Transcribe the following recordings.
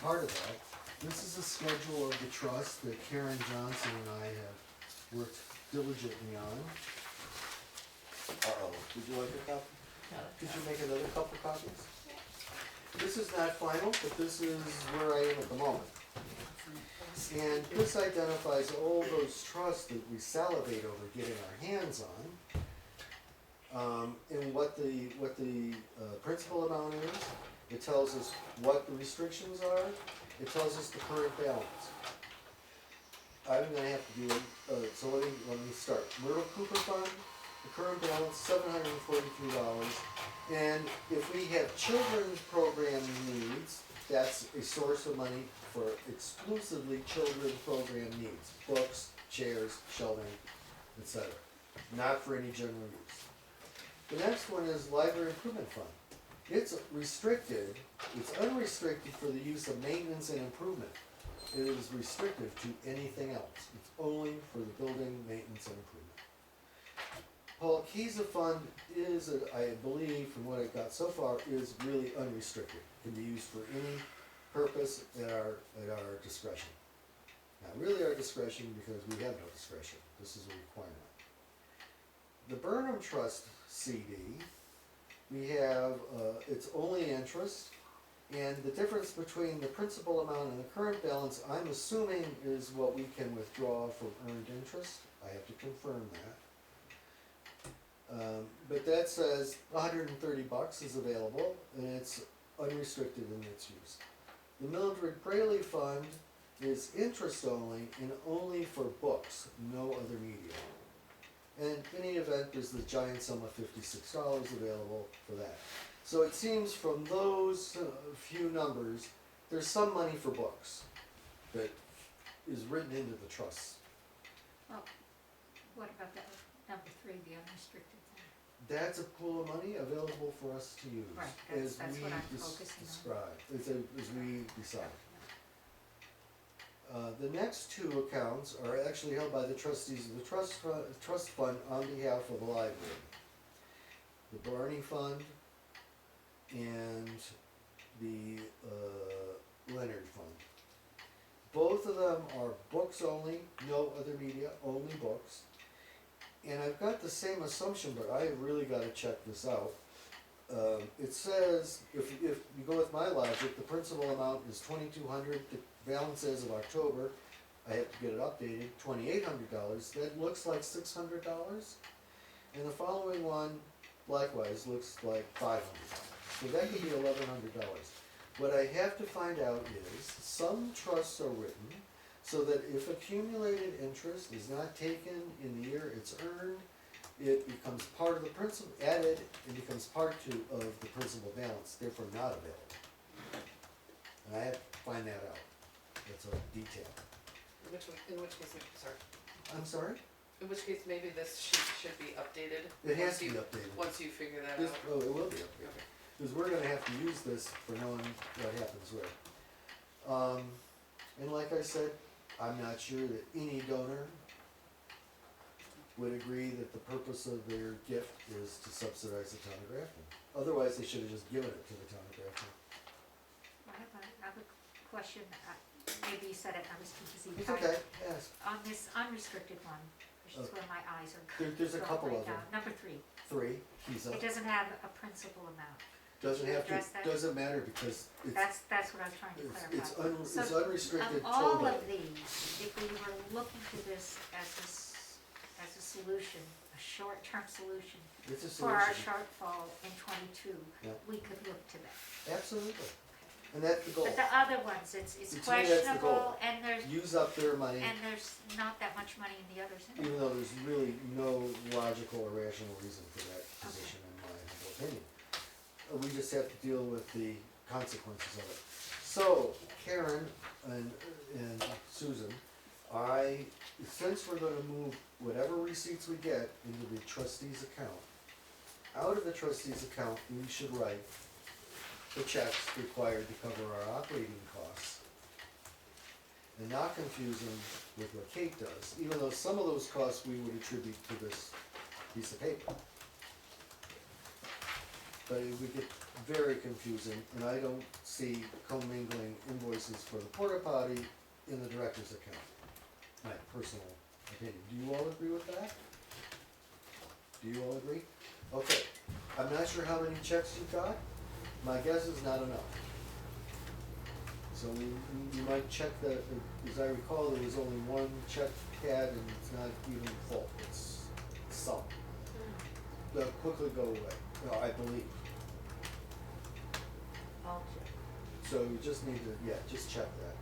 part of that. This is a schedule of the trust that Karen Johnson and I have worked diligently on. Uh-oh, would you like a copy? Could you make another couple copies? This is not final, but this is where I am at the moment. And this identifies all those trusts that we salivate over getting our hands on, and what the principal amount is. It tells us what the restrictions are. It tells us the current balance. I'm gonna have to do it, so let me start. Myrtle Cooper Fund, the current balance, $743. And if we have children's program needs, that's a source of money for exclusively children's program needs. Books, chairs, shelving, etc. Not for any general use. The next one is Library Improvement Fund. It's restricted, it's unrestricted for the use of maintenance and improvement. It is restrictive to anything else. It's only for the building maintenance and improvement. Paul Keysa Fund is, I believe, from what I got so far, is really unrestricted. It can be used for any purpose at our discretion. Not really our discretion because we have no discretion. This is a requirement. The Burnham Trust CD, we have, it's only interest, and the difference between the principal amount and the current balance, I'm assuming, is what we can withdraw from earned interest. I have to confirm that. But that says $130 is available, and it's unrestricted in its use. The Mildred Braley Fund is interest only and only for books, no other media. And in any event, there's the giant sum of $56 available for that. So it seems from those few numbers, there's some money for books that is written into the trusts. Well, what about that number 3, the unrestricted fund? That's a pool of money available for us to use, Right, as that's we what I'm focusing on. describe, as we decide. The next two accounts are actually held by the trustees of the trust fund on behalf of the library. The Barney Fund and the Leonard Fund. Both of them are books only, no other media, only books. And I've got the same assumption, but I really got to check this out. It says, if you go with my logic, the principal amount is $2,200. The balance as of October, I have to get it updated, $2,800. That looks like $600. And the following one, likewise, looks like $500. So that could be $1,100. What I have to find out is, some trusts are written so that if accumulated interest is not taken in the year it's earned, it becomes part of the principal, added, and becomes part of the principal balance, therefore not available. And I have to find that out. That's a detail. In which case, sorry. I'm sorry? In which case, maybe this sheet should be updated. It has to be updated. Once you figure that This, out. oh, it will be updated. Okay. Because we're gonna have to use this for knowing what happens where. And like I said, I'm not sure that any donor would agree that the purpose of their gift is to subsidize the town of Grafton. Otherwise, they should have just given it to the town of Grafton. I have a question, maybe you said it, I was too busy. It's okay, yes. On this unrestricted one, which is where my eyes are There's a going couple right of them. now. Number 3, Three, Keysa. it doesn't have a principal amount. Doesn't have address that? to, doesn't matter because it's, That's what I was trying to clarify. it's unrestricted Of all totally. of these, if we were looking to this as a solution, a short-term solution It's a for our solution. shortfall in '22, Yeah. we could look to that. Absolutely. And that's the goal. But the other ones, it's To me, that's the questionable, goal. and Use up their money, there's not that much money in the others anyway. even though there's really no logical or rational reason for that position, in my humble opinion. We just have to deal with the consequences of it. So, Karen and Susan, since we're gonna move whatever receipts we get into the trustees account, out of the trustees account, we should write the checks required to cover our operating costs. And not confuse them with what Kate does, even though some of those costs we would attribute to this piece of paper. but it would get very confusing, and I don't see commingling invoices for the porta potty in the director's account. My personal opinion. Do you all agree with that? Do you all agree? Okay, I'm not sure how many checks you got. My guess is not enough. So you might check that, as I recall, there was only one check pad and it's not even full, it's some. They'll quickly go away, I believe. I'll check. So you just need to, yeah, just check that.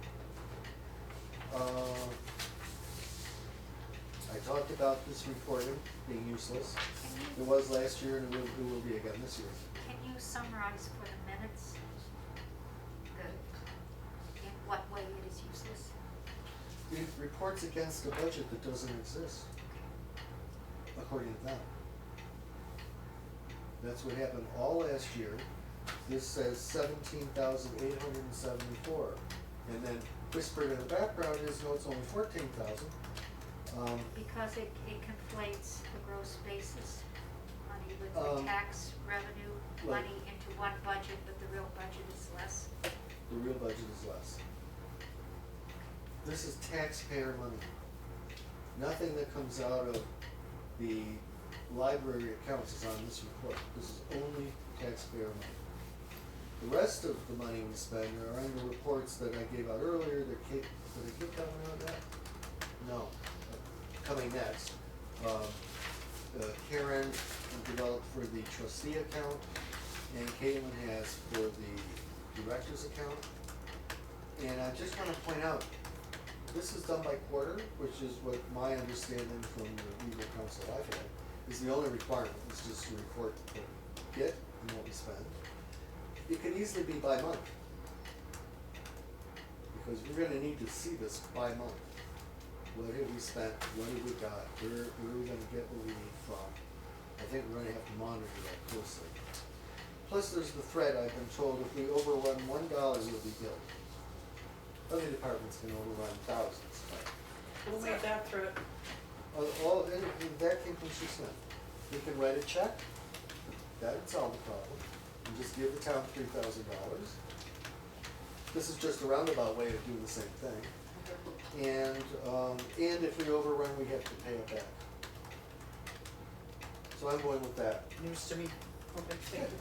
I talked about this reporting being useless. It Can was last year and it will be again this year. you summarize for the minutes in what way it is useless? It reports against a budget that doesn't exist, according to them. That's what happened all last year. This says 17,874, and then whispered in the background is, no, it's only 14,000. Because it conflates the gross basis money with the tax revenue right. money into one budget, but the real budget is less. The real budget is less. This is taxpayer money. Nothing that comes out of the library accounts is on this report. This is only taxpayer money. The rest of the money we spend are in the reports that I gave out earlier. Did they keep coming out of that? No. Coming next. Karen developed for the trustee account, and Caitlin has for the director's account. And I just want to point out, this is done by quarter, which is what my understanding from the legal counsel I've had, is the only requirement, is just to report what we get and what we spend. It can easily be by month, because we're gonna need to see this by month. What have we spent, what have we got, where are we gonna get what we need from? I think we're gonna have to monitor that closely. Plus, there's the threat, I've been told, if we overrun $1, we'll be billed. Other departments can overrun thousands, but We'll leave that through it. and that came from Sue Smith. We can write a check, that would solve the problem, and just give the town $3,000. This is just a roundabout way of doing the same thing. And if we overrun, we have to pay it back. So I'm going with that. News to me. Okay, thank you.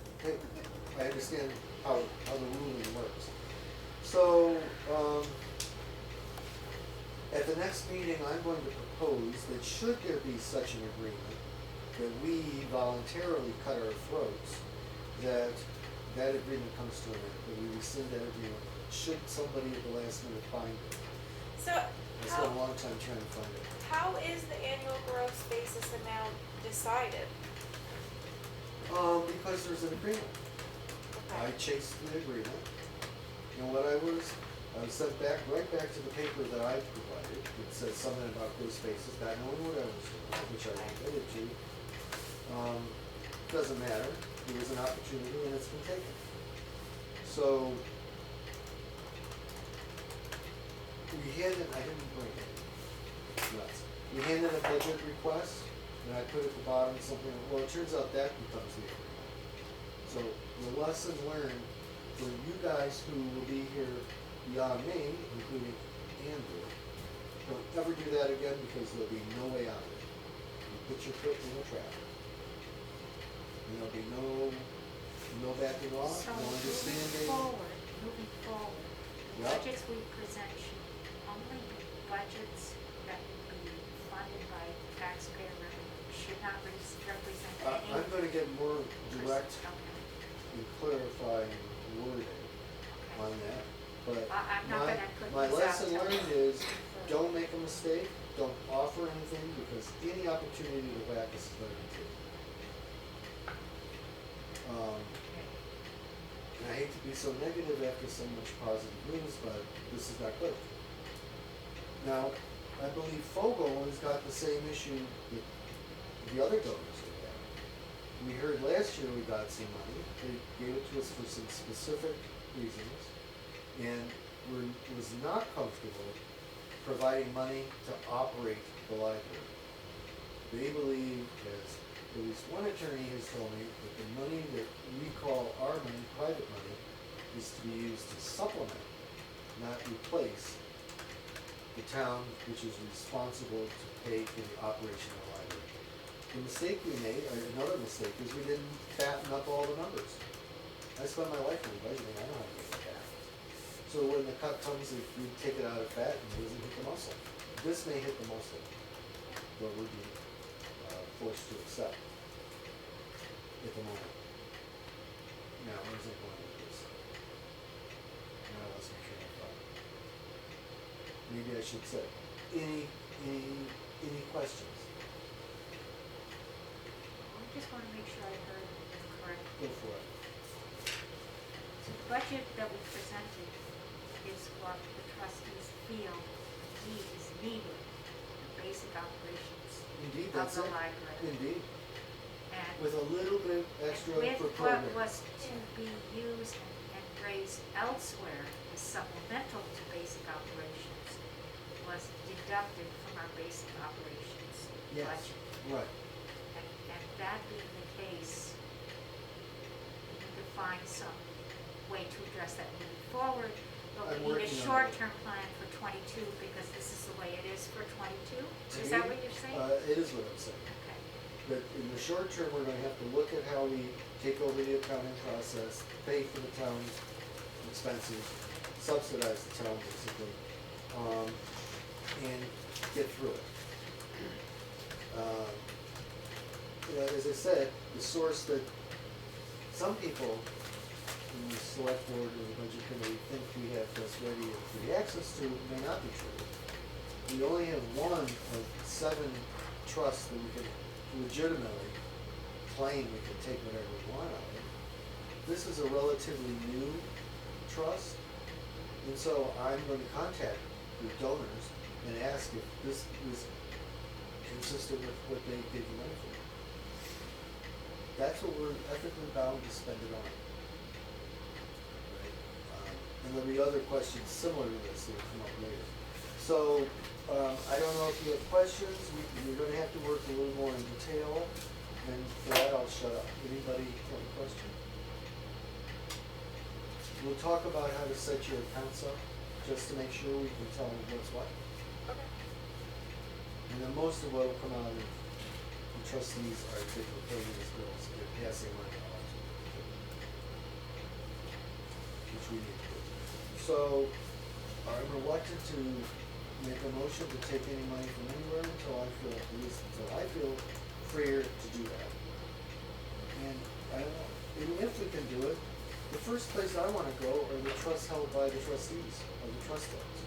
Hey, I understand how the ruling works. So, at the next meeting, I'm going to propose that should there be such an agreement, that we voluntarily cut our throats, that agreement comes to an end, that we rescind that agreement, should somebody at the last minute find it. So I spent a long time trying to find it. how is the annual gross basis amount decided? Because there's an agreement. I Okay. chased the agreement, and what I was sent right back to the paper that I provided. It says something about gross basis, not knowing what I was doing, which I admitted to. Doesn't matter, there was an opportunity and it's been taken. So, I didn't bring it, nuts. We handed a budget request, and I put at the bottom something, well, it turns out that becomes the agreement. So, the lesson learned for you guys who will be here beyond me, including Andrew, don't ever do that again because there'll be no way out of it. You put your foot in the trap. And there'll be no backing off, So no understanding. moving forward, Yep. budgets we present should only be budgets that would be funded by taxpayer revenue, should not represent any. I'm gonna get more direct Okay. and clarifying wording on that, but I'm not gonna put my these out lesson till- learned is, don't make a mistake, don't offer anything, because any opportunity to whack us is gonna be taken. And I hate to be so negative after so much positive news, but this is not good. Now, I believe Fogel has got the same issue that the other donors have had. We heard last year we got some money, they gave it to us for some specific reasons, and was not comfortable providing money to operate the library. They believe, as at least one attorney has told me that the money that we call our money, private money, is to be used to supplement, not replace, the town which is responsible to pay for the operation of the library. The mistake we made, or another mistake, is we didn't fatten up all the numbers. I spent my life in budgeting, I know how to make it fat. So when the cut comes, if you take it out of fat and it doesn't hit the muscle. This may hit the muscle, but we're being forced to accept at the moment. Now, where's it going with this? Now I lost my train of thought. Maybe I should say, any questions? I just wanna make sure I heard it correctly. Go for it. So the budget that we presented is what the trustees feel is needed for basic operations Indeed, of that's the it. library. Indeed, And with a little bit extra with for what programming. was to be used and raised elsewhere as supplemental to basic operations was deducted from our basic operations Yes, budget. right. And that being the case, we need to find some way to address that moving forward. But I'm we need a working on it. short-term plan for 22 because this is the way it is for 22? Is that what you're saying? It is what I'm saying. Okay. But in the short term, we're gonna have to look at how we take over the accounting process, pay for the town's expenses, subsidize the town basically, and get through it. You know, as I said, the source that some people in the select board or the budget committee think we have this ready and free access to may not be true. We only have one of 7 trusts that we can legitimately claim we can take whatever we want out of it. This is a relatively new trust, and so I'm going to contact the donors and ask if this is consistent with what they gave the money for. That's what we're ethically bound to spend it on. Right? And there'll be other questions similar to this that will come up later. So, I don't know if you have questions, you're gonna have to work a little more in detail, and for that I'll shut up. Anybody have a question? We'll talk about how to set your accounts up, just to make sure we can tell what's what. Okay. And then most of what will come out of the trustees are people paying these bills, they're passing money off. Which we need to do. So, I'm reluctant to make a motion to take any money from anywhere until I feel, at least until I feel freer to do that. And I don't know, even if we can do it, the first place I wanna go are the trusts held by the trustees, or the trust funds.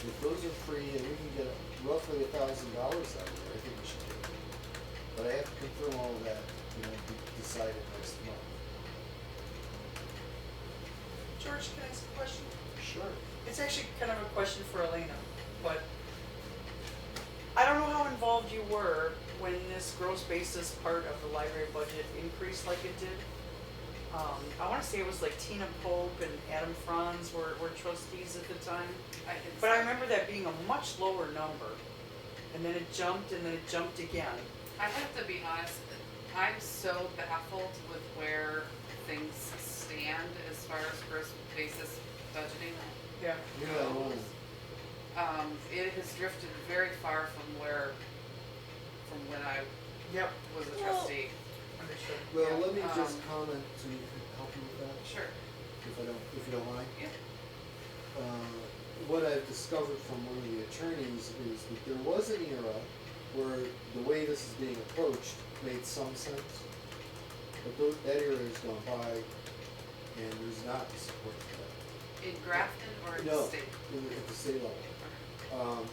If those are free and we can get roughly $1,000 out of there, I think we should do it. But I have to confirm all of that, be decided next month. George, can I ask a question? Sure. It's actually kind of a question for Elena, but I don't know how involved you were when this gross basis part of the library budget increased like it did. I wanna say it was like Tina Pope and Adam Franz were trustees at the time. But I remember that being a much lower number, and then it jumped, and then it jumped again. I have to be honest, I'm so baffled with where things stand as far as gross basis budgeting Yeah. You're not alone. It has drifted very far from when I Yep. was a trustee. Understood. Well, Yeah, let me just comment to help you with that, Sure. if you don't mind. Yeah. What I've discovered from one of the attorneys is that there was an era where the way this is being approached made some sense. But that era has gone by, and there's not the support for that. In Grafton or in the No, state? at the state level.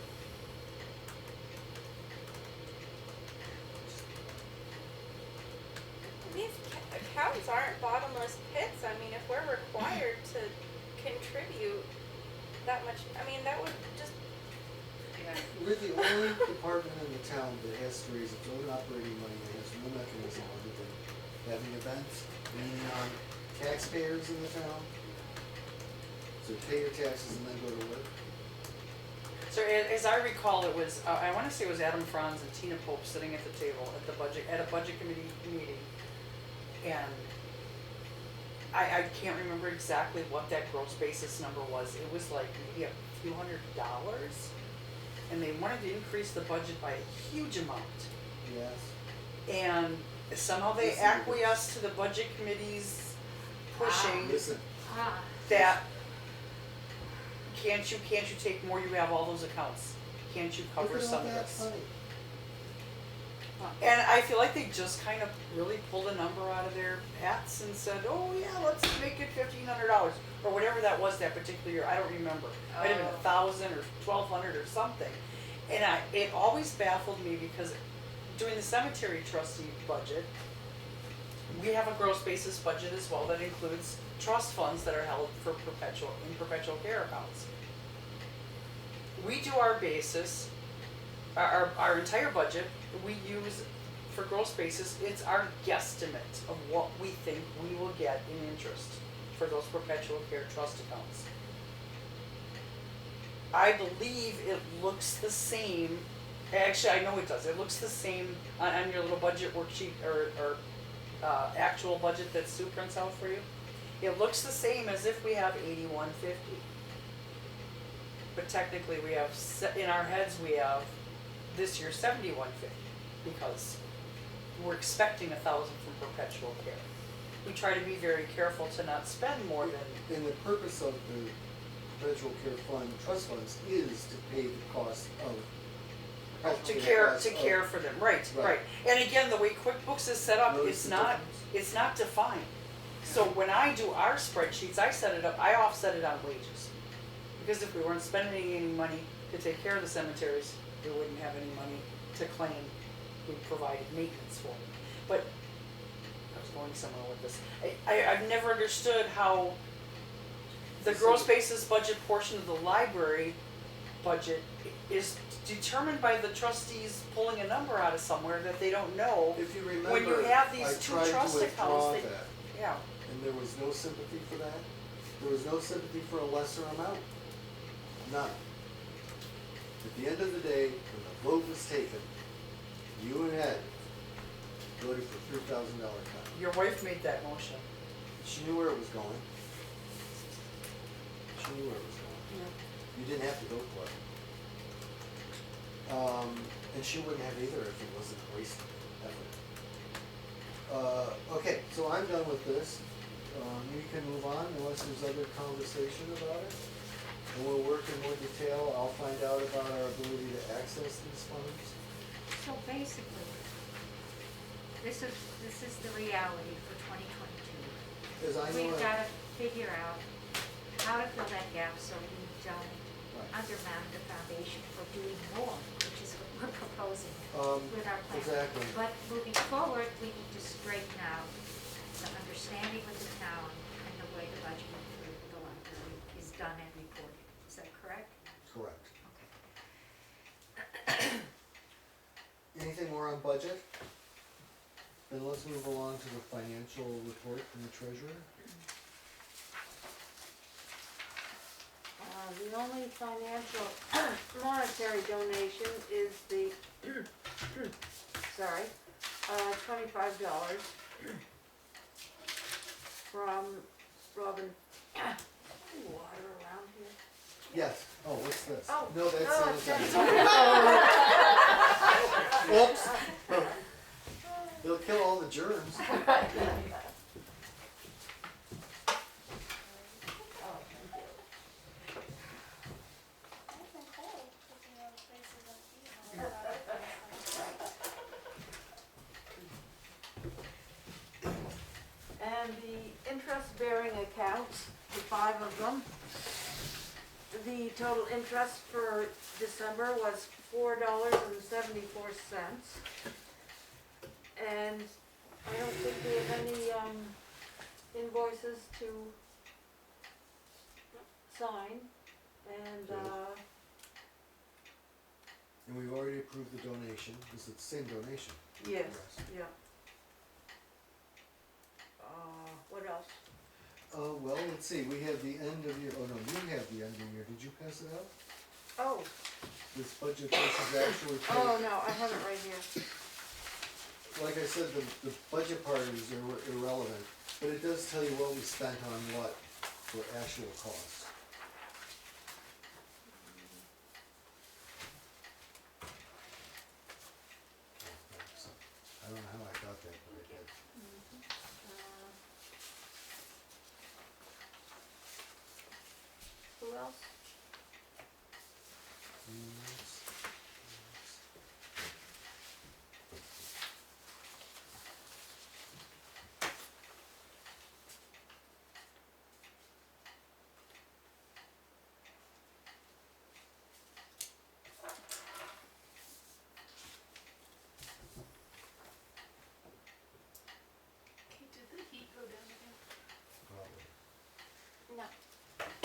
These accounts aren't bottomless pits. I mean, if we're required to contribute that much, I mean, that would just, Yeah. We're the only department in the town that has to raise its own operating money and has no mechanism other than having events, leaning on taxpayers in the town. So pay your taxes and then go to work. So as I recall, it was, I wanna say it was Adam Franz and Tina Pope sitting at the table at a budget committee meeting. And I can't remember exactly what that gross basis number was. It was like maybe a few $100s. And they wanted to increase the budget by a huge amount. Yes. And somehow they Listen, acquiesced to the budget committee's pushing Listen, Ah, that, can't you take more, you have all those accounts, can't you look cover at all some of that this? money. And I feel like they just kind of really pulled a number out of their hats and said, oh yeah, let's make it $1,500, or whatever that was that particular year, I don't remember. Might have been 1,000 or 1,200 or something. And it always baffled me because doing the cemetery trustee budget, we have a gross basis budget as well that includes trust funds that are held for perpetual care accounts. We do our basis, our entire budget, we use for gross basis, it's our guesstimate of what we think we will get in interest for those perpetual care trust accounts. I believe it looks the same, actually I know it does, it looks the same on your little budget worksheet or actual budget that Sue prints out for you. It looks the same as if we have 8150. But technically we have, in our heads we have this year 7150 because we're expecting 1,000 from perpetual care. We try to be very careful to not spend more than. And the purpose of the perpetual care fund, trust funds, is to pay the cost of. To care for them, right. And again, the way QuickBooks is set up, Notice the it's not defined. So when I do our spreadsheets, I offset it on wages. Because if we weren't spending any money to take care of the cemeteries, we wouldn't have any money to claim we provided maintenance for them. But I was going somewhere with this. I've never understood how the gross basis budget portion of the library budget is determined by the trustees pulling a number out of somewhere that they don't know. If you remember, When you have these I two tried trust to accounts, withdraw they- that, Yeah. and there was no sympathy for that. There was no sympathy for a lesser amount. None. At the end of the day, when the vote was taken, you and Ed voted for $3,000 cut. Your wife made that motion. She knew where it was going. She knew where it was going. You didn't have to vote for it. And she wouldn't have either if it wasn't a waste of effort. Okay, so I'm done with this. You can move on unless there's other conversation about it. And we'll work in more detail. I'll find out about our ability to access these funds. so basically, this is the reality for 2022. As I know We've it- gotta figure out how to fill that gap so we don't Right. undermine the foundation for doing more, which is what we're proposing with our plan. Exactly. But moving forward, we need to straighten out the understanding with the town and the way the budgeting for the library is done and reported. Is that correct? Correct. Okay. Anything more on budget? Then let's move along to the financial report from the treasurer. The only financial monetary donation is the, sorry, $25 from Robin. Water around here? Yes. Oh, what's this? Oh, No, that's no, the it's other side. Oops. They'll kill all the germs. Oh, thank you. And the interest-bearing accounts, the 5 of them, the total interest for December was $4.74. And I don't think we have any invoices to sign. And, And we've already approved the donation. This is the same donation. yes, Yes. yeah. What else? Well, let's see, we have the end of year, oh no, you have the end of year, did you pass it out? Oh, This budget versus actual report. oh no, I have it right here. Like I said, the budget part is irrelevant, but it does tell you what we spent on what for actual costs. So, I don't know how I got that, but I did. Who else? Did the heat go down again? Probably. No.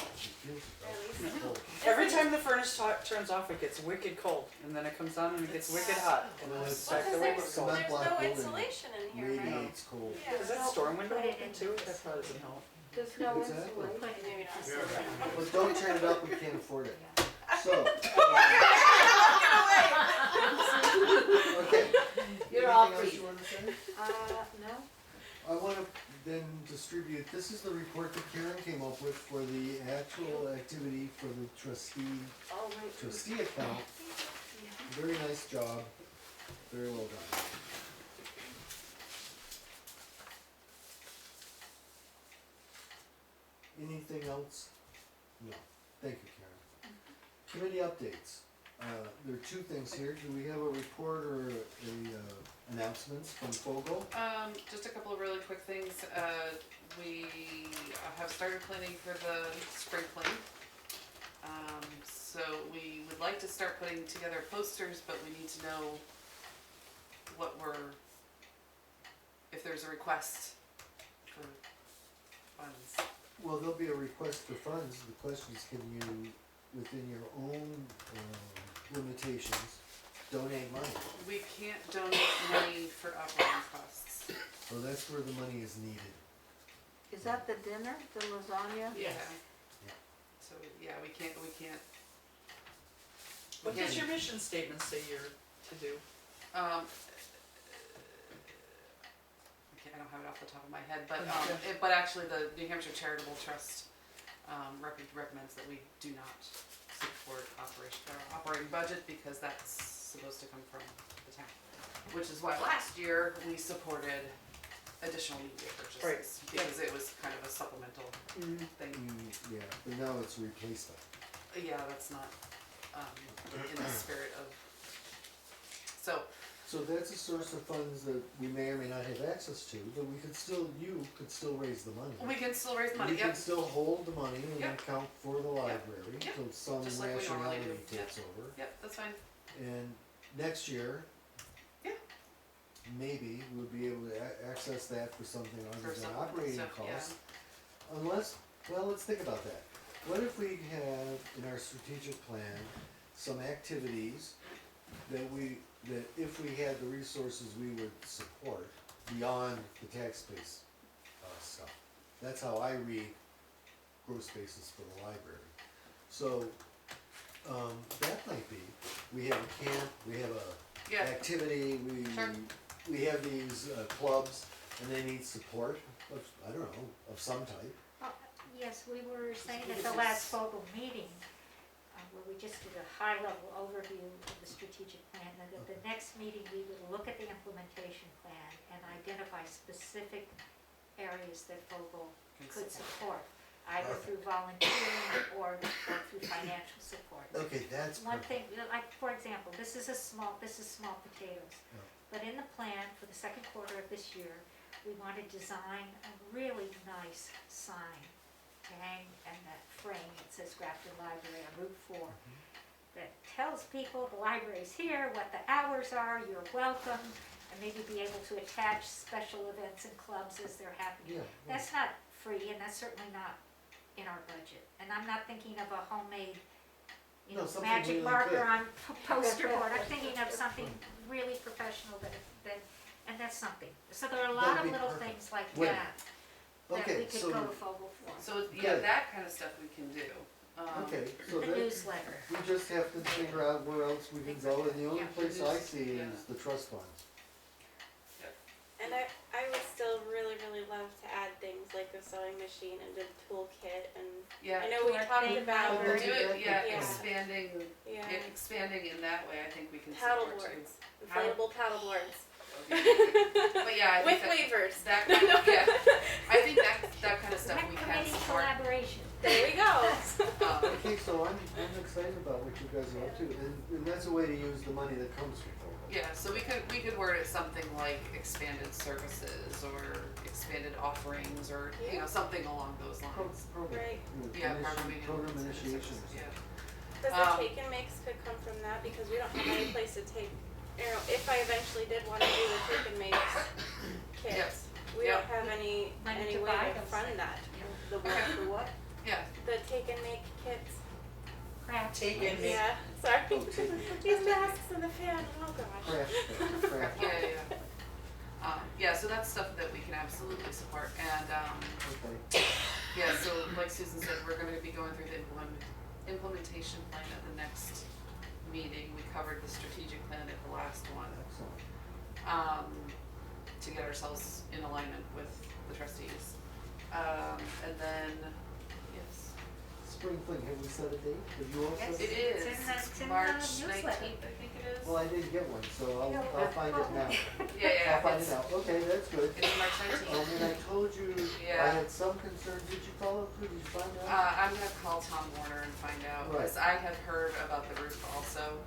It feels At cold. Every time the furnace turns off, it gets wicked cold, and then it comes on and it gets wicked hot. And then it's Well, back Well, the way cause it's Cement going. there's block no building insulation in here, right? radiates cold. Yeah. Is that storm window Put it open in too? this. That probably doesn't help. There's no Exactly. insulation. Put it in Maybe not. this. But don't turn it up, we can't afford it. So, okay. You're all Anything else free. you wanna say? No? I wanna then distribute, this is the report that Karen came up with for the actual activity for the Oh, wait. trustee account. Very nice job, very well done. Anything else? No, thank you, Karen. Committee updates, there are two things here, do we have a report or announcements from Fogel? Just a couple of really quick things. We have started planning for the spring clean. So we would like to start putting together posters, but we need to know if there's a request for funds. Well, there'll be a request for funds, the question is, can you, within your own limitations, donate money? We can't donate money for operating costs. So that's where the money is needed. Is that the dinner, the lasagna? Yeah. Yeah. So, yeah, we can't. What does your mission statement say you're to do? I don't have it off the top of my head, but, Okay. but actually the New Hampshire Charitable Trust, recommends that we do not support operating budget because that's supposed to come from the town. Which is why last year we supported additional media purchases. Right. Because it was kind of a supplemental thing. Yeah, but now it's replacement. Yeah, that's not, in the spirit of, so, So that's a source of funds that we may or may not have access to, but we could still, you could still raise the money. we can still raise money, We can yep. still hold the money and Yep. account for the library, Yep. so some Just like we normally rationality do. takes over. Yep, that's fine. And next year, Yeah. maybe we'll be able to access that for something For other than supplemental operating stuff, yeah. costs. Unless, well, let's think about that. What if we have in our strategic plan some activities that if we had the resources, we would support beyond the tax base stuff? That's how I read gross basis for the library. So, that might be, we have a camp, we have a Yeah, activity, Sure. we have these clubs, and they need support of, I don't know, of some type. Yes, we were saying at the last Fogel meeting, where we just did a high-level overview of the strategic plan, and at the next meeting, we would look at the implementation plan and identify specific areas that Fogel could support, either through volunteering or through financial support. Okay, that's One perfect. thing, like, for example, this is small potatoes. Yeah. But in the plan for the second quarter of this year, we want to design a really nice sign to hang in that frame that says Grafton Library on Route 4. That tells people the library's here, what the hours are, you're welcome, and maybe be able to attach special events and clubs as they're happening. Yeah. That's not free, and that's certainly not in our budget. And I'm not thinking of a homemade, No, something magic really marker good. on poster board. I'm thinking of something really professional and that's something. So there are a lot That'd of be little perfect. things like Wait. that we Okay, could so go to Fogel for. so, yeah, Good. that kind of stuff we can do. Okay, so The that, newsletter. we just have to figure out where else we can go, and the only Yeah. place I see Yeah. is the trust funds. And I would still really, really love to add things like the sewing machine and the toolkit and Yeah. I know we Or talked thing about library. Do it, yeah, Yeah. expanding, yeah, expanding in that way, I think we can paddle support too. boards, inflatable paddle boards But yeah, I with think waivers. that kind of, yeah, I think that kind of stuff Rec we can committee support. collaboration. There we go. Okay, so I'm excited about what you guys are up to, and that's a way to use the money that comes from it. Yeah, so we could word it something like expanded services or expanded offerings or, you know, something along those lines. Program. Right. Yeah, probably. Program initiation. Yeah. Because Um, the take and makes could come from that because we don't have any place to take. You know, if I eventually did want to do the take and makes kits, we Yep. don't have any Money to way buy to those fund things. that. The what, Okay. the what? Yeah, The take and make kits. Craft. Take and make. Yeah, sorry. Oh, take and These masks and the fan. Oh gosh. Craft. yeah, so that's stuff that we can absolutely support, and, Okay. yeah, so like Susan said, we're gonna be going through the implementation plan at the next meeting. We covered the strategic plan at the last one, Excellent. to get ourselves in alignment with the trustees. And then, yes, Spring fling, have we set a date? Have you all Yes. set? it is, It's in the March newsletter. 19th, I think it is. Well, I didn't get one, so No, I'll find it now. Yeah, I'll find it's, it out. Okay, that's good. it's March 19th. And I told you, I Yeah. had some concerns. Did you follow through? Did you find out? I'm gonna call Tom Warner and find out, Right. because I have heard about the roof also.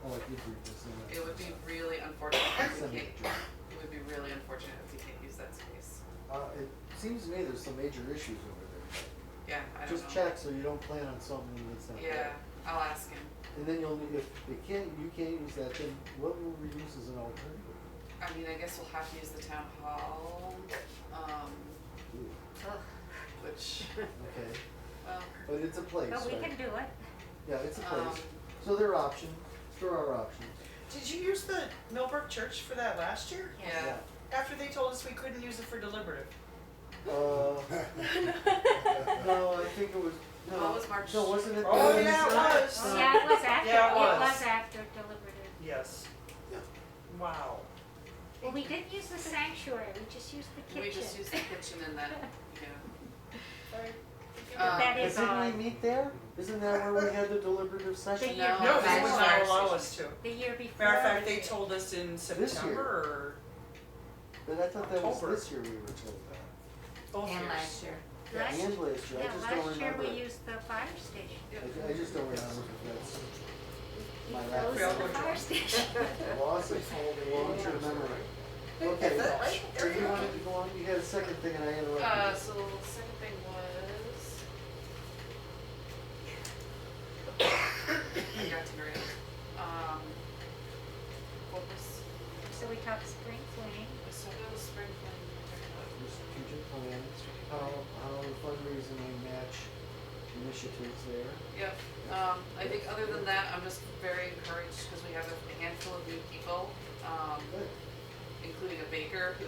Oh, I did read this in It would be really unfortunate if we Send can't, it to me. it would be really unfortunate if we can't use that space. It seems to me there's some major issues over there. Yeah, I don't know. Just check so you don't plan on something that's not Yeah, there. I'll ask him. And then if you can't use that, then what will we use as an alternative? I mean, I guess we'll have to use the town hall, Ooh, Ugh. which, okay, well, but it's a place, But we right? can do it. Yeah, it's a um, place. So there are options. There are options. Did you use the Millbrook Church for that last year? yeah. After they told us we couldn't use it for deliberative. No, I think it was, no. Well, it was March. No, wasn't it? Oh, yeah, it was. Oh, yeah, it was after, Yeah, it it was. was after deliberative. Yes. Yeah. Wow. Well, we didn't use the sanctuary, we just used the kitchen. We just used the kitchen and that, yeah. But that But is didn't odd. we meet there? Isn't that where we had the deliberative session? year No, No, that they was would not our allow session. us to. The year before. Matter of fact, we they did. told us in This year. September or But I thought that was October. this year we were told that. both And years. last year. Last, And last year, I yeah, just don't last year remember. we used the fire station. I just don't remember if that's We my froze laptop. the fire station. Loss of long-term memory. Okay, Is that right? so you wanted to go on, you had a second thing and I interrupted you. So the second thing was. I got to read. What was, So we talked spring cleaning. so that was spring cleaning. Your strategic plan, how the fundraising may match initiatives there. Yep, I think other than that, I'm just very encouraged because we have a handful of new people, Good. including a baker who,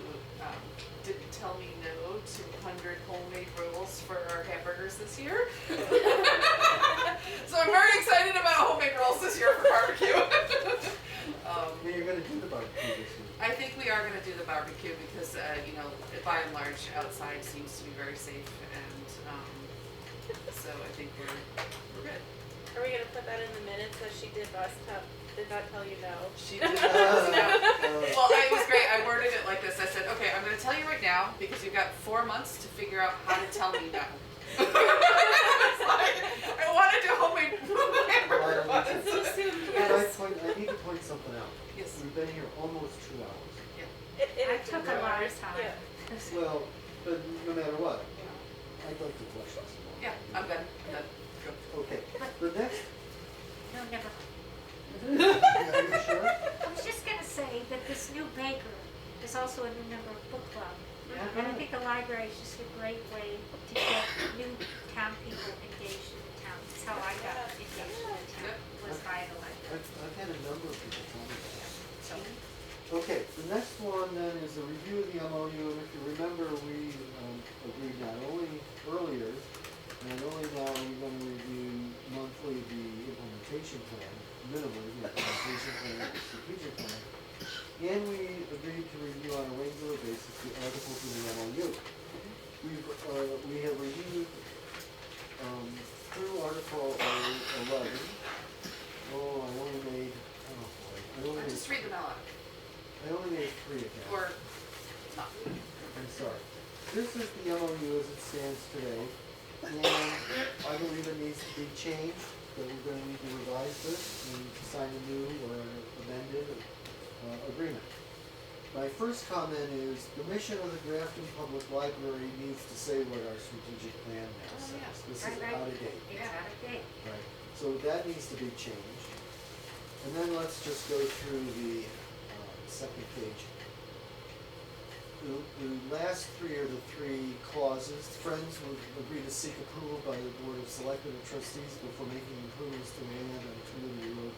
didn't tell me no to 100 homemade rolls for our hamburgers this year. So I'm very excited about homemade rolls this year for barbecue. Now you're gonna do the barbecue this week. I think we are gonna do the barbecue because, you know, by and large, outside seems to be very safe and, so I think we're good. Are we gonna put that in the minutes that she did not tell you no? She did Well, it was great. I worded it like this. I said, okay, I'm going to tell you right now because you've got 4 months to figure out how to tell me no. It's like, I want to do homemade hamburger buns. So soon, But yes. I need to point something out. Yes. We've been here almost 2 hours. It I is took a lot of time. Yeah. Well, but no matter what, I'd like to flush this more. Yeah, I'm good. I'm done. Okay, the next, No, never. are you sure? I was just gonna say that this new baker is also a new member of book club. And I think the library is just a great way to get new town people engaged in the town. That's how I got engaged in the town, was by the library. I've had a number of people tell me that. So, Okay, the next one then is a review of the MOU, and if you remember, we agreed not only earlier, and only this is the MOU as it stands today, and I believe it needs to be changed, that we're gonna need to revise this and sign a new or amended agreement. My first comment is, the mission of the Grafton Public Library needs to say what our strategic plan now Oh, says. yeah. This is Right, right. out of date. It's out of date. Right, so that needs to be changed. And then let's just go through the second page. The last three are the three clauses. Friends would agree to seek approval by the Board of Selectmen and Trustees before making improvements to land on Trinity Road.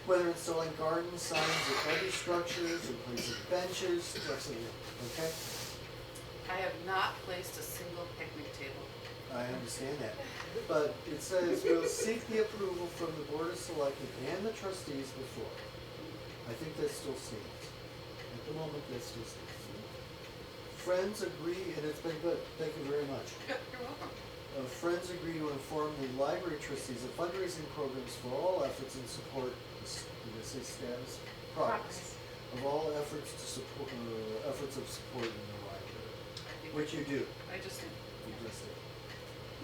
Whether installing gardens, signs, or other structures, replacing benches, okay? I have not placed a single picnic table. I understand that. But it says we'll seek the approval from the Board of Selectmen and the trustees before. I think that still stands. At the moment, that still stands. Friends agree, and it's been good. Thank you very much. Yep, you're welcome. Friends agree to inform the library trustees of fundraising programs for all efforts in support, did I say status? Progress. Of all efforts to support, efforts of support in the library. Which you do. I just did. You just did.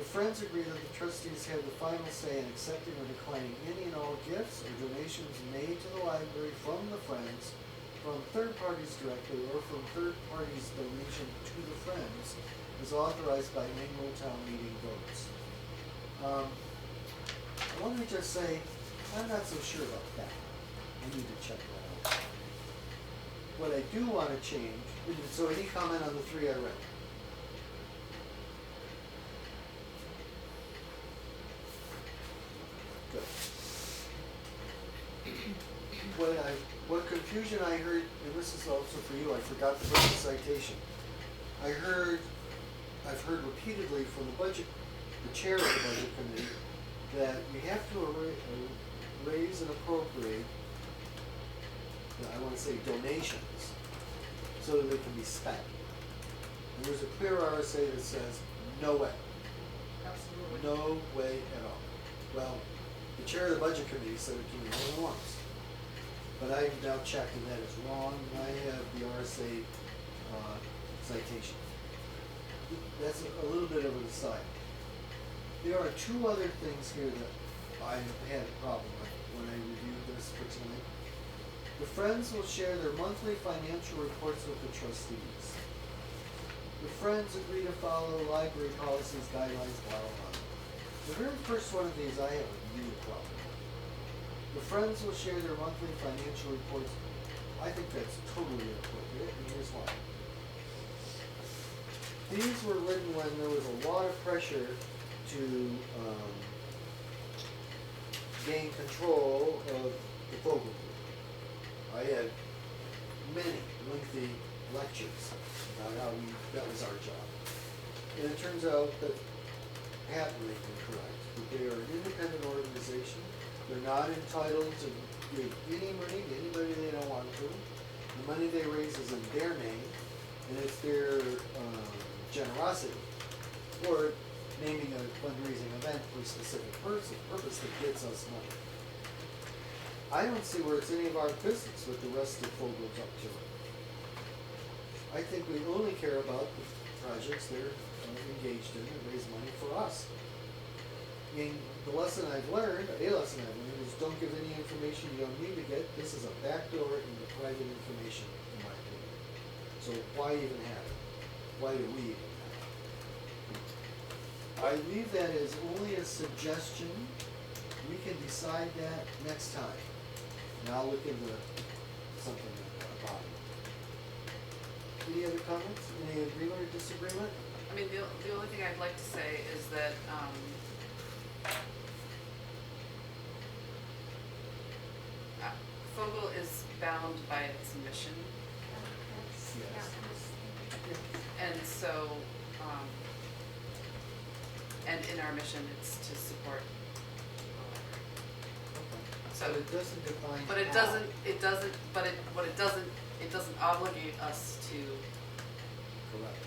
The Friends agree that the trustees have the final say in accepting or declining any and all gifts or donations made to the library from the Friends, from third parties directly, or from third parties' donation to the Friends, as authorized by annual town meeting votes. Let me just say, I'm not so sure about that. I need to check that out. What I do want to change, so any comment on the three I read? Good. What confusion I heard, and this is also for you, I forgot to bring the citation. I've heard repeatedly from the chair of the budget committee, that we have to raise and appropriate, I want to say donations, so that they can be spent. And there's a clear RSA that says, no way. Absolutely. No way at all. Well, the chair of the budget committee said it to me more than once. But I've now checked and that is wrong. I have the RSA citation. That's a little bit of an aside. There are two other things here that I had a problem with when I reviewed this for tonight. The Friends will share their monthly financial reports with the trustees. The Friends agree to follow library policies, guidelines, blah, blah, blah. The very first one of these I have a real problem with. The Friends will share their monthly financial reports. I think that's totally inappropriate, and here's why. These were written when there was a lot of pressure to gain control of the Fogel group. I had many lengthy lectures about how that was our job. And it turns out that patently incorrect, that they are an independent organization. They're not entitled to give any money to anybody they don't want to. The money they raise is in their name, and it's their generosity, or naming a fundraising event for a specific purpose that gets us money. I don't see where it's any of our business what the rest of Fogel's up to. I think we only care about the projects they're engaged in and raise money for us. I mean, the lesson I've learned, is don't give any information you don't need to get. This is a backdoor into private information, in my opinion. So why even have it? Why do we even have it? I leave that as only a suggestion. We can decide that next time. And I'll look into something about it. Any other comments? Any agreement or disagreement? I mean, the only thing I'd like to say is that, Fogel is bound by its mission, and so, and in our mission, it's to support the library. So, But it doesn't define but it how. doesn't, it doesn't obligate us to, Correct.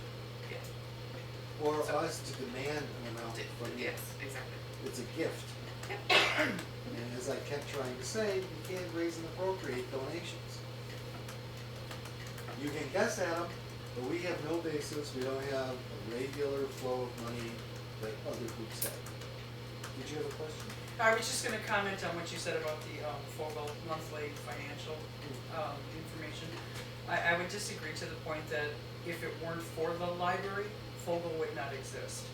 yeah, Or So- us to demand an amount from you. yes, exactly. It's a gift. And as I kept trying to say, you can't raise and appropriate donations. You can guess at them, But we have no basis, we don't have a regular flow of money that other groups have. Did you have a question? I was just gonna comment on what you said about the, Fogel monthly financial, information. I would disagree to the point that if it weren't for the library, Fogel would not exist.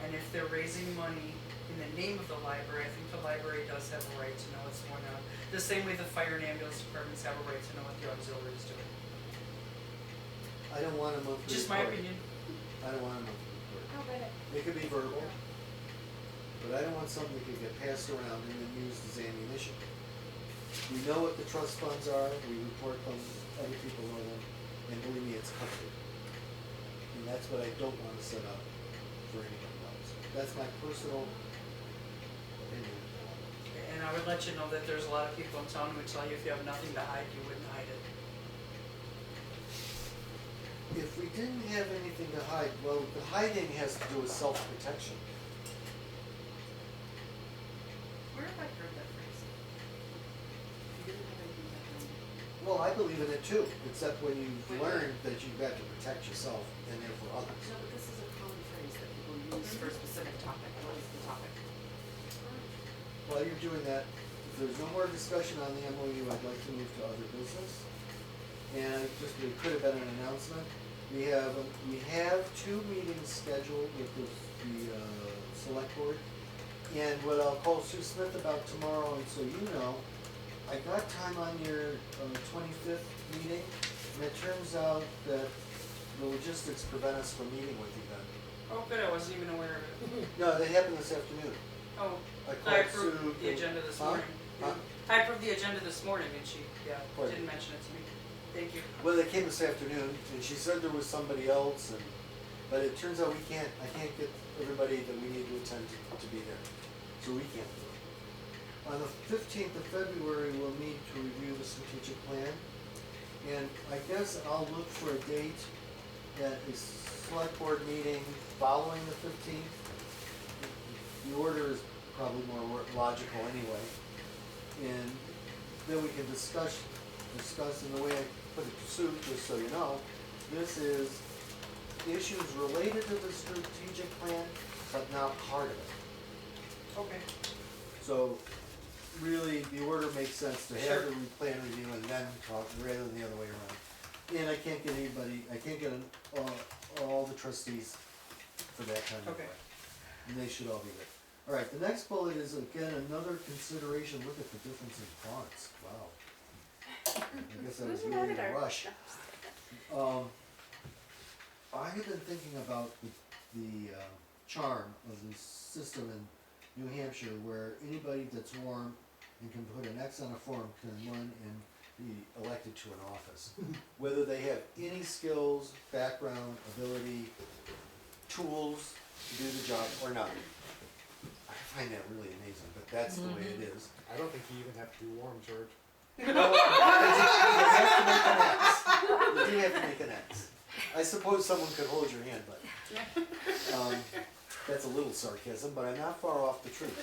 And if they're raising money in the name of the library, I think the library does have a right to know what's going on. The same way the fire and ambulance departments have a right to know what the auxiliary is doing. I don't want a monthly report. Just my opinion. I don't want a monthly report. No, but It could be verbal, but I don't want something that could get passed around and then used as ammunition. We know what the trust funds are, we report them, other people know them, and believe me, it's covered. And that's what I don't want to set up for anybody else. That's my personal opinion. And I would let you know that there's a lot of people in town who would tell you if you have nothing to hide, you wouldn't hide it. If we didn't have anything to hide, well, the hiding has to do with self-protection. Where have I heard that phrase? You didn't have anything that night. Well, I believe in it too, except when you've learned that you've got to protect yourself and therefore others. No, but this is a common phrase that people use for a specific topic. What is the topic? While you're doing that, if there's no more discussion on the MOU, I'd like to move to other business. And it could have been an announcement. We have 2 meetings scheduled with the select board. And what I'll call Sue Smith about tomorrow, and so you know, I got time on your 25th meeting, and it turns out that the logistics prevent us from meeting with you then. Oh, good, I wasn't even aware of it. No, they happened this afternoon. Oh, I I called Sue. approved the agenda this Huh? morning. Huh? I approved the agenda this morning and she, Right. didn't mention it to me. Thank you. Well, they came this afternoon, and she said there was somebody else, but it turns out I can't get everybody that we need to attend to be there, so we can't do it. On the 15th of February, we'll meet to review the strategic plan, and I guess I'll look for a date at a select board meeting following the 15th. The order is probably more logical anyway, and then we can discuss, and the way I put it to Sue, just so you know, this is issues related to the strategic plan, but not part of it. Okay. So, really, the order makes sense to Sure. have the plan review and then talk, rather than the other way around. And I can't get all the trustees for that kind of Okay. way. And they should all be there. All right, the next bullet is again another consideration. Look at the difference in fonts. Wow. I guess I was Who's an really in a editor? rush. I have been thinking about the charm of this system in New Hampshire where anybody that's warm and can put an X on a form can run and be elected to an office. Whether they have any skills, background, ability, tools to do the job or not. I find that really amazing, but that's the way it is. I don't think you even have to be warm, George. Well, you have to make an X. You do have to make an X. I suppose someone could hold your hand, but that's a little sarcasm, but I'm not far off the truth.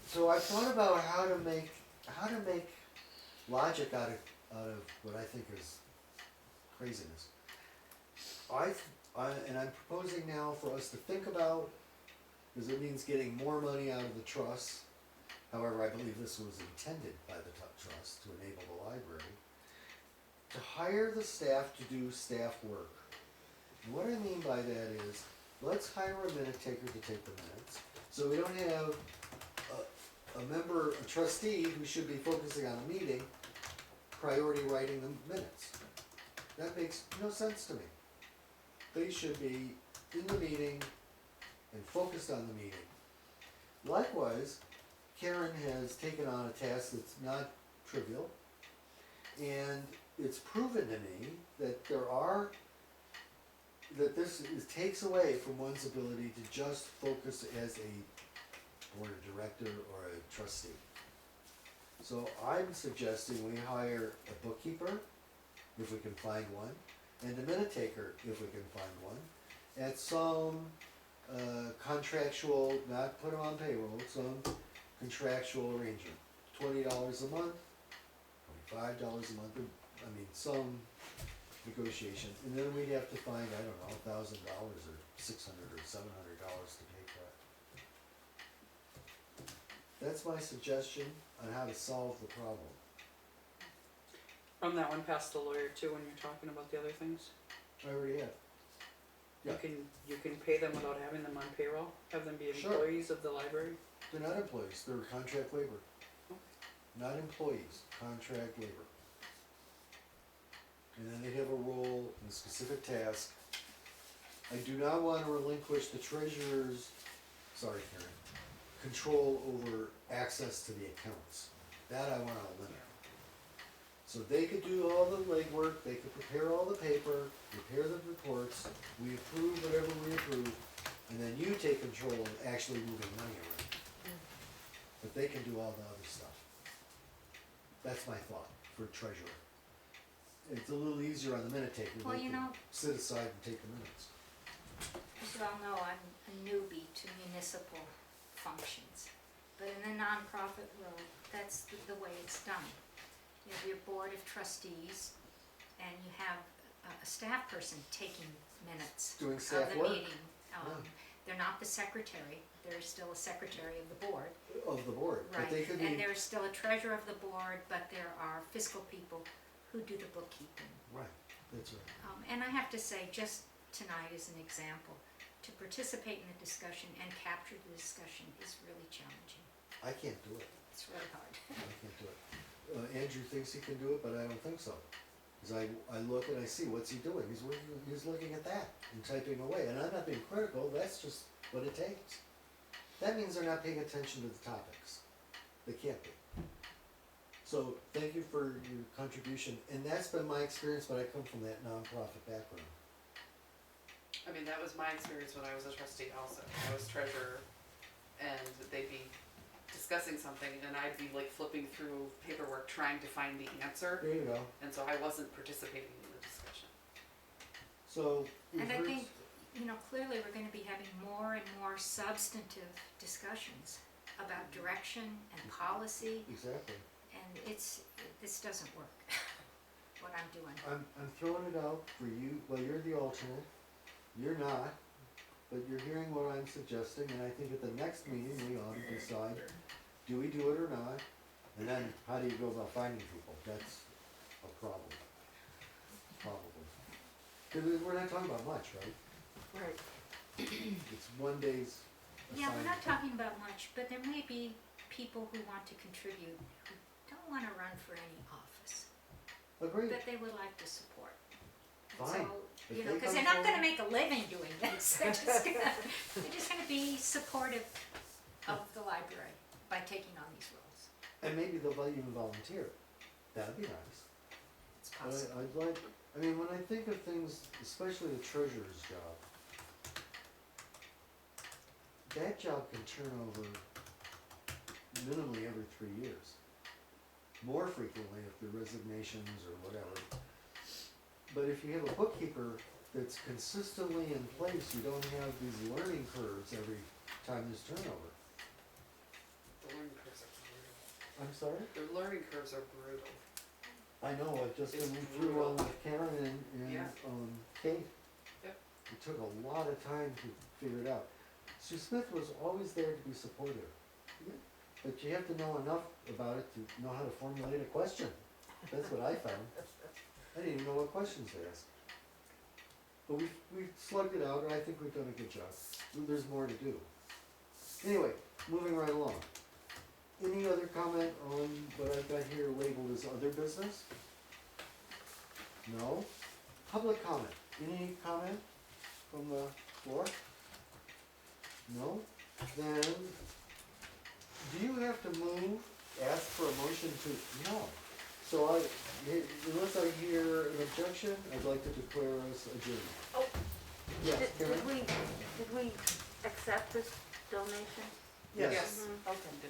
So I thought about how to make logic out of what I think is craziness. And I'm proposing now for us to think about, because it means getting more money out of the trust. However, I believe this was intended by the trust to enable the library to hire the staff to do staff work. And what I mean by that is, let's hire a minute taker to take the minutes, so we don't have a trustee who should be focusing on a meeting, priority writing the minutes. That makes no sense to me. They should be in the meeting and focused on the meeting. Likewise, Karen has taken on a task that's not trivial, and it's proven to me that takes away from one's ability to just focus as a board of director or a trustee. So I'm suggesting we hire a bookkeeper, if we can find one, and a minute taker, if we can find one, at some contractual, not put them on payroll, some contractual arrangement. $20 a month, $25 a month, some negotiation, and then we'd have to find, I don't know, $1,000 or $600 or $700 to pay for it. That's my suggestion on how to solve the problem. Run that one past the lawyer too when you're talking about the other things. I already have. Yeah. You can pay them without having them on payroll, have them be Sure. employees of the library. They're not employees, they're contract labor. Not employees, contract labor. And then they have a role in a specific task. I do not want to relinquish the treasurer's, sorry Karen, control over access to the accounts. That I want to limit. So they could do all the legwork, they could prepare all the paper, prepare the reports, we approve whatever we approve, and then you take control of actually moving money around. But they can do all the other stuff. That's my thought for treasurer. It's a little easier on the minute taker. Well, They you can know, sit aside and take the minutes. as you all know, I'm a newbie to municipal functions. But in the nonprofit world, that's the way it's done. You have your board of trustees, and you have a staff person taking minutes Doing of staff the work meeting. They're not the secretary, they're still a secretary of the board. of the board, but Right, they could and be, there's still a treasurer of the board, but there are fiscal people who do the bookkeeping. right, that's right. And I have to say, just tonight as an example, to participate in the discussion and capture the discussion is really challenging. I can't do it, It's really hard. I can't do it. Andrew thinks he can do it, but I don't think so. Cause I look and I see, what's he doing? He's looking at that and typing away, and I'm not being critical, that's just what it takes. That means they're not paying attention to the topics. They can't be. So, thank you for your contribution, and that's been my experience, but I come from that nonprofit background. I mean, that was my experience when I was a trustee also. I was treasurer, and they'd be discussing something, and I'd be like flipping through paperwork trying to find the answer, There you go. and so I wasn't participating in the discussion. So, we've And I heard- think, you know, clearly we're gonna be having more and more substantive discussions about direction and policy, Exactly. and this doesn't work, what I'm doing. I'm throwing it out for you, well, you're the alternate, you're not, but you're hearing what I'm suggesting, and I think at the next meeting, we ought to decide, do we do it or not? And then, how do you go about finding people? That's a problem, probably. Cause we're not talking about much, right? Right. It's one day's Yeah, we're not assignment. talking about much, but there may be people who want to contribute, who don't wanna run for any office, Agreed, but they would like to support. And Fine. so, If you they know, cause come they're not gonna forward- make a living doing this, they're just gonna be supportive of the library by taking on these roles. and maybe they'll even volunteer, that'd be nice. It's But possible. I'd like, I mean, when I think of things, especially the treasurer's job, that job can turn over minimally every 3 years. More frequently if there are resignations or whatever. But if you have a bookkeeper that's consistently in place, you don't have these learning curves every time there's turnover. The learning curves are brutal. I'm sorry? The learning curves are brutal. I know, I've just It's been through one brutal. with Karen and Yeah. Kate. Yep. It took a lot of time to figure it out. Sue Smith was always there to be supportive. But you have to know enough about it to know how to formulate a question. That's what I found. I didn't even know what questions to ask. But we've slugged it out, and I think we've done a good job. There's more to do. Anyway, moving right along. Any other comment on what I've got here labeled as other business? No? Public comment. Any comment from the floor? No? Then, do you have to move, ask for a motion to, no. So unless I hear an objection, I'd like to declare us adjourned. Oh. Yes, Did Karen? we accept this donation? Yes. Yes. Okay. And